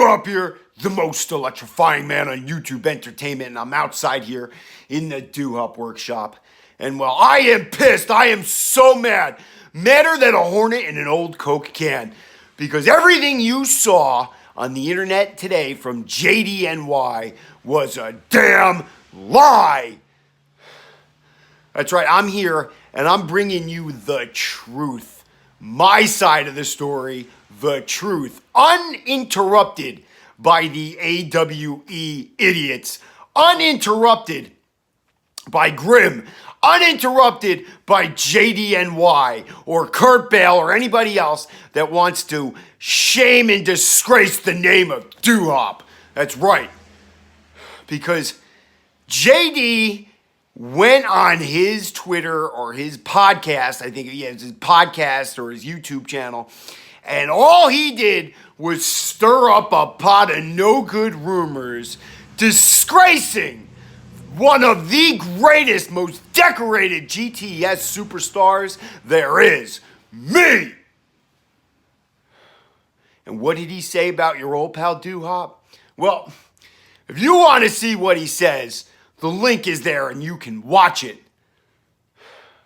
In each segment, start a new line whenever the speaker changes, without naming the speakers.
Duhop here, the most electrifying man on YouTube entertainment, and I'm outside here in the Duhop workshop. And well, I am pissed. I am so mad. Madder than a hornet in an old Coke can. Because everything you saw on the internet today from JDNY was a damn lie. That's right, I'm here and I'm bringing you the truth. My side of the story, the truth. Uninterrupted by the AWE idiots. Uninterrupted by Grimm. Uninterrupted by JDNY or Kurt Bale or anybody else that wants to shame and disgrace the name of Duhop. That's right. Because JD went on his Twitter or his podcast, I think, it's his podcast or his YouTube channel, and all he did was stir up a pot of no good rumors, disgracing one of the greatest, most decorated GTS superstars there is, me. And what did he say about your old pal Duhop? Well, if you want to see what he says, the link is there and you can watch it.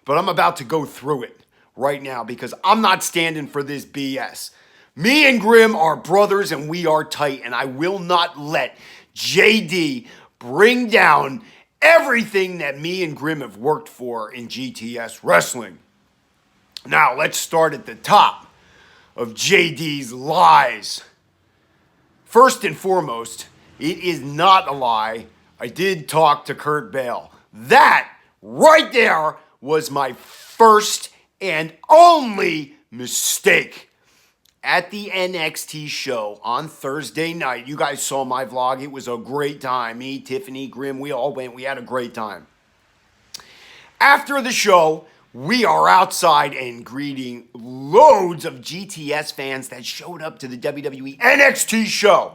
But I'm about to go through it right now because I'm not standing for this BS. Me and Grimm are brothers and we are tight, and I will not let JD bring down everything that me and Grimm have worked for in GTS wrestling. Now, let's start at the top of JD's lies. First and foremost, it is not a lie. I did talk to Kurt Bale. That right there was my first and only mistake. At the NXT show on Thursday night, you guys saw my vlog. It was a great time. Me, Tiffany, Grimm, we all went. We had a great time. After the show, we are outside and greeting loads of GTS fans that showed up to the WWE NXT show.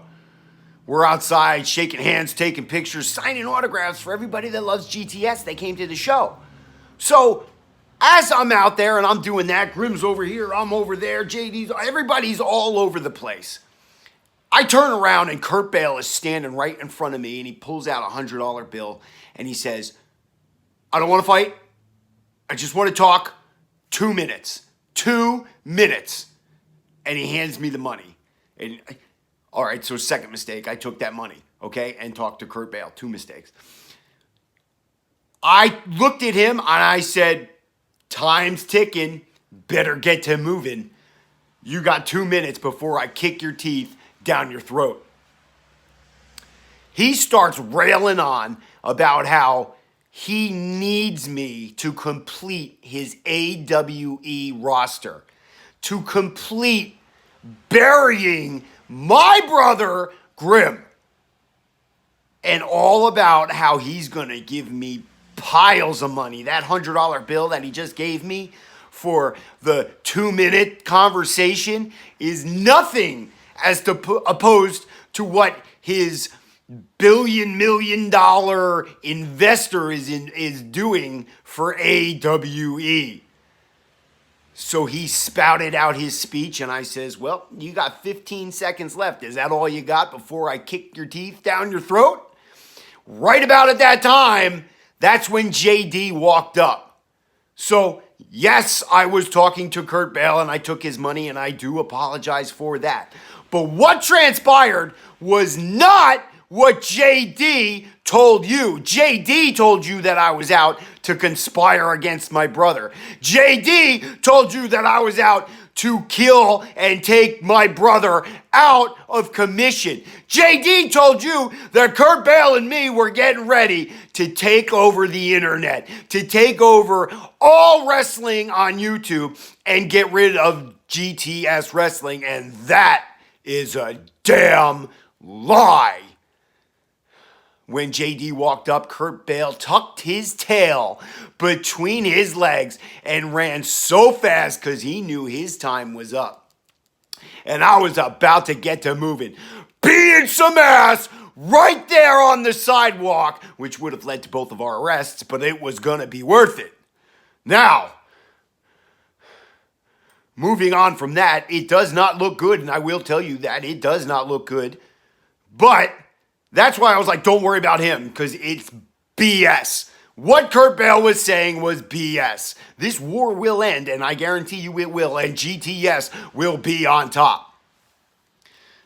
We're outside shaking hands, taking pictures, signing autographs for everybody that loves GTS. They came to the show. So as I'm out there and I'm doing that, Grimm's over here, I'm over there, JD's, everybody's all over the place. I turn around and Kurt Bale is standing right in front of me and he pulls out a $100 bill and he says, I don't want to fight. I just want to talk. 2 minutes. 2 minutes. And he hands me the money. And all right, so second mistake, I took that money, okay, and talked to Kurt Bale. 2 mistakes. I looked at him and I said, time's ticking, better get to moving. You got 2 minutes before I kick your teeth down your throat. He starts railing on about how he needs me to complete his AWE roster, to complete burying my brother Grimm, and all about how he's going to give me piles of money. That $100 bill that he just gave me for the 2-minute conversation is nothing as to opposed to what his $1 billion investor is doing for AWE. So he spouted out his speech and I says, well, you got 15 seconds left. Is that all you got before I kick your teeth down your throat? Right about at that time, that's when JD walked up. So yes, I was talking to Kurt Bale and I took his money and I do apologize for that. But what transpired was not what JD told you. JD told you that I was out to conspire against my brother. JD told you that I was out to kill and take my brother out of commission. JD told you that Kurt Bale and me were getting ready to take over the internet, to take over all wrestling on YouTube and get rid of GTS wrestling, and that is a damn lie. When JD walked up, Kurt Bale tucked his tail between his legs and ran so fast because he knew his time was up. And I was about to get to moving, beating some ass right there on the sidewalk, which would have led to both of our arrests, but it was going to be worth it. Now, moving on from that, it does not look good, and I will tell you that it does not look good But that's why I was like, don't worry about him, because it's BS. What Kurt Bale was saying was BS. This war will end, and I guarantee you it will, and GTS will be on top.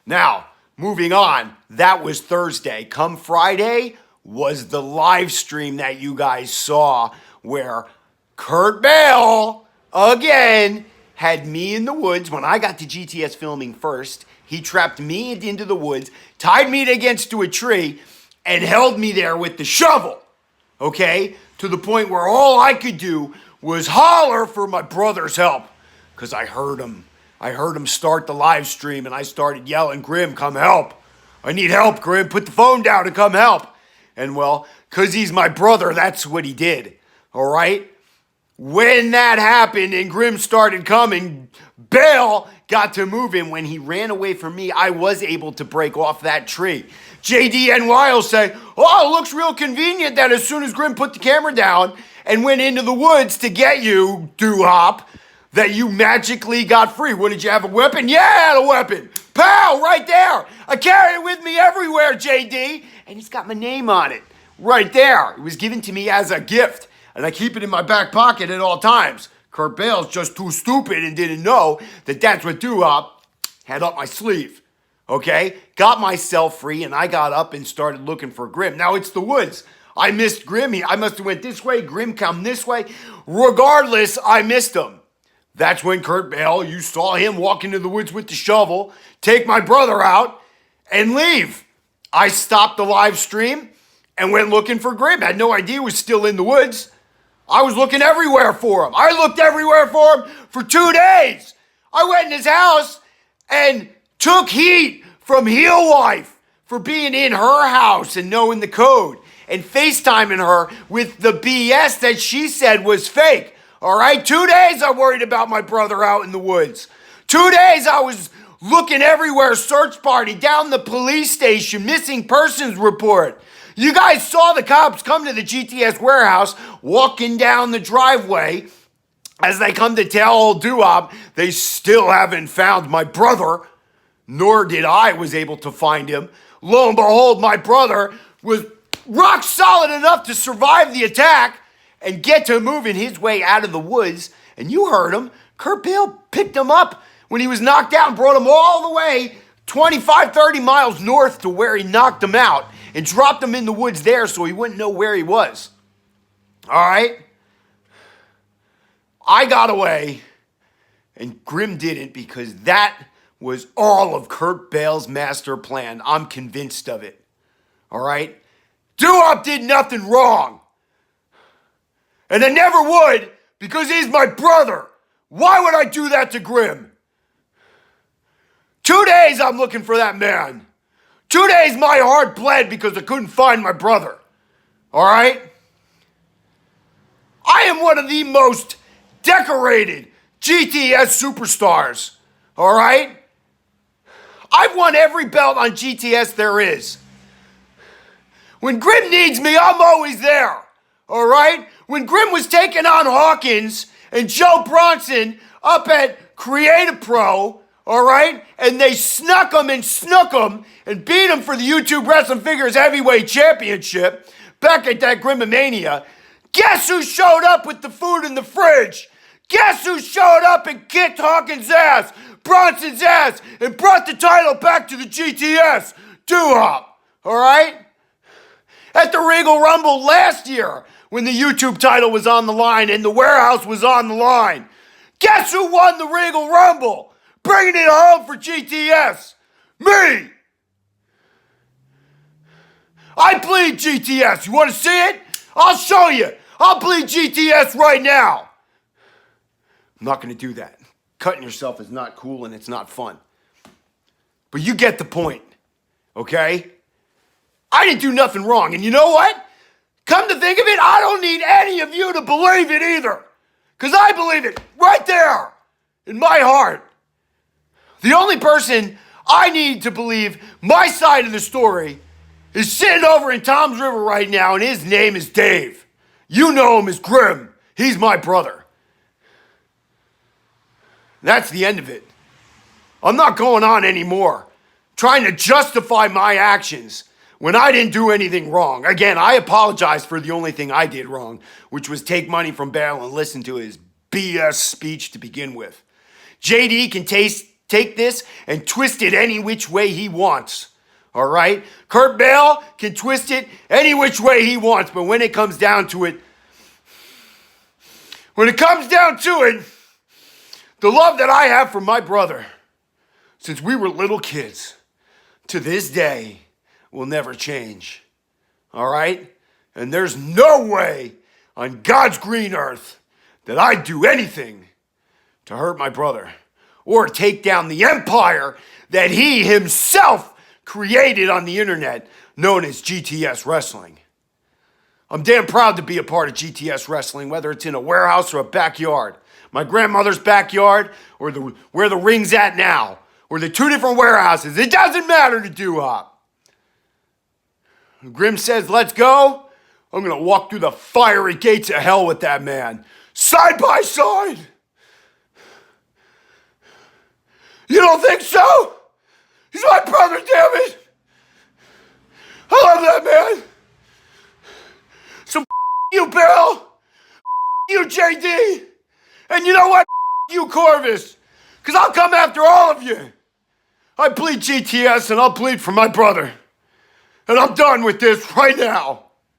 Now, moving on, that was Thursday. Come Friday was the live stream that you guys saw where Kurt Bale, again, had me in the woods. When I got to GTS filming first, he trapped me into the woods, tied me against a tree, and held me there with the shovel, okay? To the point where all I could do was holler for my brother's help, because I heard him. I heard him start the live stream, and I started yelling, Grim, come help. I need help, Grim. Put the phone down and come help. And well, because he's my brother, that's what he did, all right? When that happened and Grim started coming, Bale got to moving. When he ran away from me, I was able to break off that tree. JDNY will say, oh, it looks real convenient that as soon as Grim put the camera down and went into the woods to get you, Duhop, that you magically got free. What, did you have a weapon? Yeah, I had a weapon. Pow, right there. I carry it with me everywhere, JD. And it's got my name on it right there. It was given to me as a gift. And I keep it in my back pocket at all times. Kurt Bale's just too stupid and didn't know that that's what Duhop had up my sleeve. Okay? Got myself free, and I got up and started looking for Grim. Now, it's the woods. I missed Grim. I must have went this way. Grim come this way. Regardless, I missed him. That's when Kurt Bale, you saw him walk into the woods with the shovel, take my brother out, and leave. I stopped the live stream and went looking for Grim. I had no idea he was still in the woods. I was looking everywhere for him. I looked everywhere for him for 2 days. I went in his house and took heat from Heel Wife for being in her house and knowing the code and FaceTiming her with the BS that she said was fake. All right? 2 days I worried about my brother out in the woods. 2 days I was looking everywhere, search party, down the police station, missing persons report. You guys saw the cops come to the GTS warehouse, walking down the driveway as they come to tell old Duhop they still haven't found my brother, nor did I was able to find him. Lo and behold, my brother was rock solid enough to survive the attack and get to moving his way out of the woods. And you heard him. Kurt Bale picked him up when he was knocked out and brought him all the way 25, 30 miles north to where he knocked him out and dropped him in the woods there so he wouldn't know where he was. All right? I got away, and Grim didn't, because that was all of Kurt Bale's master plan. I'm convinced of it. All right? Duhop did nothing wrong. And I never would, because he's my brother. Why would I do that to Grim? 2 days I'm looking for that man. 2 days my heart bled because I couldn't find my brother. All right? I am one of the most decorated GTS superstars. All right? I've won every belt on GTS there is. When Grim needs me, I'm always there. All right? When Grim was taking on Hawkins and Joe Bronson up at Creative Pro, all right? And they snuck him and snook him and beat him for the YouTube Wrestling Figures Heavyweight Championship back at that Grimomania. Guess who showed up with the food in the fridge? Guess who showed up and kicked Hawkins' ass, Bronson's ass, and brought the title back to the GTS? Duhop, all right? At the Regal Rumble last year, when the YouTube title was on the line and the warehouse was on the line. Guess who won the Regal Rumble? Bringing it home for GTS. Me. I bleed GTS. You want to see it? I'll show you. I'll bleed GTS right now. I'm not going to do that. Cutting yourself is not cool and it's not fun. But you get the point. Okay? I didn't do nothing wrong. And you know what? Come to think of it, I don't need any of you to believe it either. Because I believe it right there in my heart. The only person I need to believe my side of the story is sitting over in Tom's River right now, and his name is Dave. You know him as Grim. He's my brother. That's the end of it. I'm not going on anymore trying to justify my actions when I didn't do anything wrong. Again, I apologize for the only thing I did wrong, which was take money from Bale and listen to his BS speech to begin with. JD can take this and twist it any which way he wants. All right? Kurt Bale can twist it any which way he wants, but when it comes down to it, the love that I have for my brother since we were little kids to this day will never change. All right? And there's no way on God's green earth that I'd do anything to hurt my brother or take down the empire that he himself created on the internet known as GTS Wrestling. I'm damn proud to be a part of GTS Wrestling, whether it's in a warehouse or a backyard. My grandmother's backyard or where the ring's at now, or the two different warehouses. It doesn't matter to Duhop. Grim says, let's go. I'm going to walk through the fiery gates of hell with that man. Side by side. You don't think so? He's my brother, damn it. I love that man. So you, Bill. You, JD. And you know what? You, Corvus. Because I'll come after all of you. I bleed GTS and I'll bleed for my brother. And I'm done with this right now.